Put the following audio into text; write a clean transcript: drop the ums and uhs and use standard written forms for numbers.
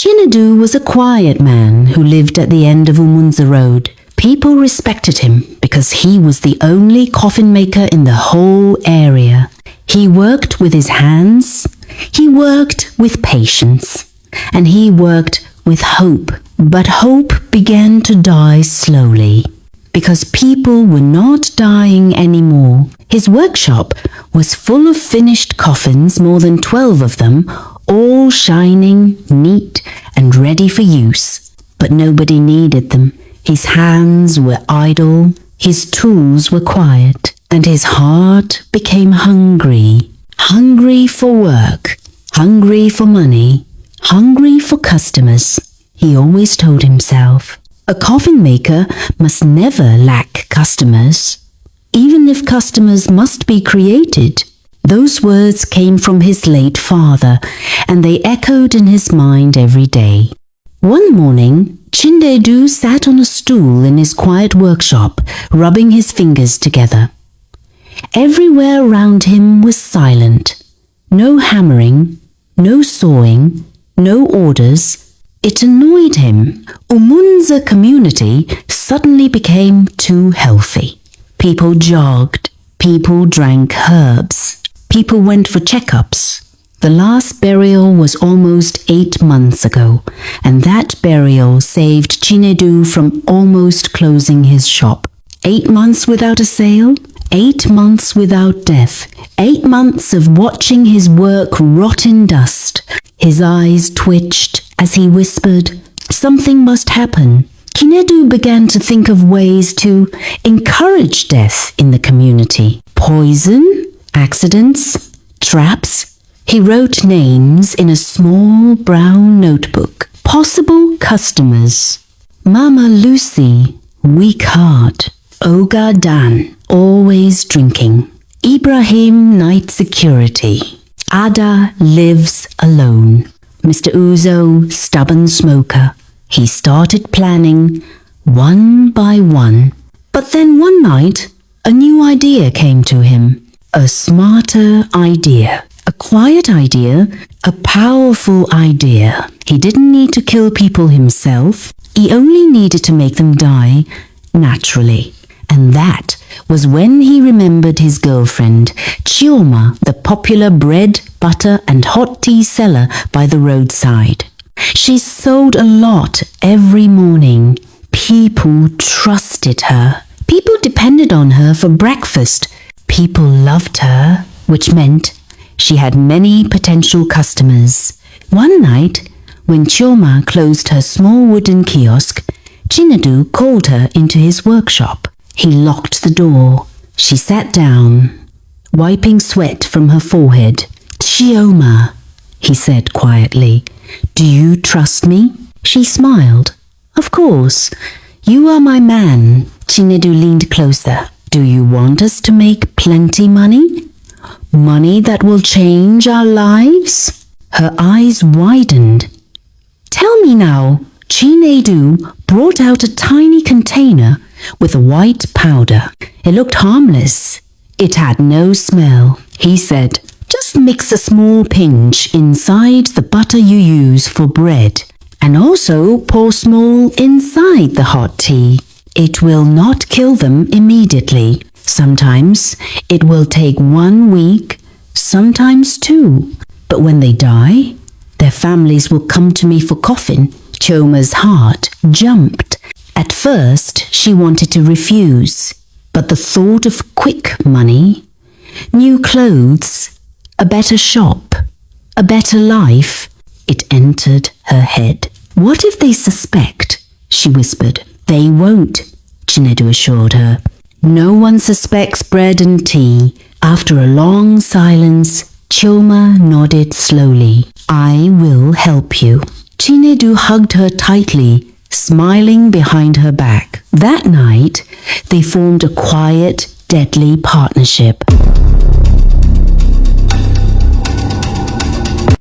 Chinedu was a quiet man who lived at the end of Umunza Road. People respected him because he was the only coffin maker in the whole area. He worked with his hands, he worked with patience, and he worked with hope. But hope began to die slowly because people were not dying anymore. His workshop was full of finished coffins, more than 12 of them, all shining, neat, and ready for use. But nobody needed them. His hands were idle, his tools were quiet, and his heart became hungry. Hungry for work, hungry for money, hungry for customers, he always told himself. A coffin maker must never lack customers, even if customers must be created. Those words came from his late father, and they echoed in his mind every day. One morning, Chinedu sat on a stool in his quiet workshop, rubbing his fingers together. Everywhere around him was silent. No hammering, no sawing, no orders. It annoyed him. Umunza community suddenly became too healthy. People jogged. People drank herbs. People went for checkups. The last burial was almost 8 months ago, and that burial saved Chinedu from almost closing his shop. 8 months without a sale? 8 months without death. 8 months of watching his work rot in dust. His eyes twitched as he whispered, "Something must happen." Chinedu began to think of ways to encourage death in the community. Poison, accidents, traps. He wrote names in a small brown notebook. Possible customers. Mama Lucy, weak heart. Oga Dan, always drinking. Ibrahim, night security. Ada lives alone. Mr. Uzo, stubborn smoker. He started planning one by one. But then one night, a new idea came to him. A smarter idea. A quiet idea, a powerful idea. He didn't need to kill people himself. He only needed to make them die naturally. And that was when he remembered his girlfriend, Chioma, the popular bread, butter and hot tea seller by the roadside. She sold a lot every morning. People trusted her. People depended on her for breakfast. People loved her, which meant she had many potential customers. One night, when Chioma closed her small wooden kiosk, Chinedu called her into his workshop. He locked the door. She sat down, wiping sweat from her forehead. "Chioma," he said quietly, "do you trust me?" She smiled. "Of course. You are my man." Chinedu leaned closer. "Do you want us to make plenty money? Money that will change our lives?" Her eyes widened. "Tell me now." Chinedu brought out a tiny container with a white powder. It looked harmless. It had no smell. He said, "Just mix a small pinch inside the butter you use for bread, and also pour small inside the hot tea. It will not kill them immediately. Sometimes it will take 1 week, sometimes 2. But when they die, their families will come to me for coffin." Chioma's heart jumped. At first, she wanted to refuse, but the thought of quick money, new clothes, a better shop, a better life, it entered her head. "What if they suspect?" she whispered. "They won't," Chinedu assured her. "No one suspects bread and tea." After a long silence, Chioma nodded slowly. "I will help you." Chinedu hugged her tightly, smiling behind her back. That night, they formed a quiet, deadly partnership.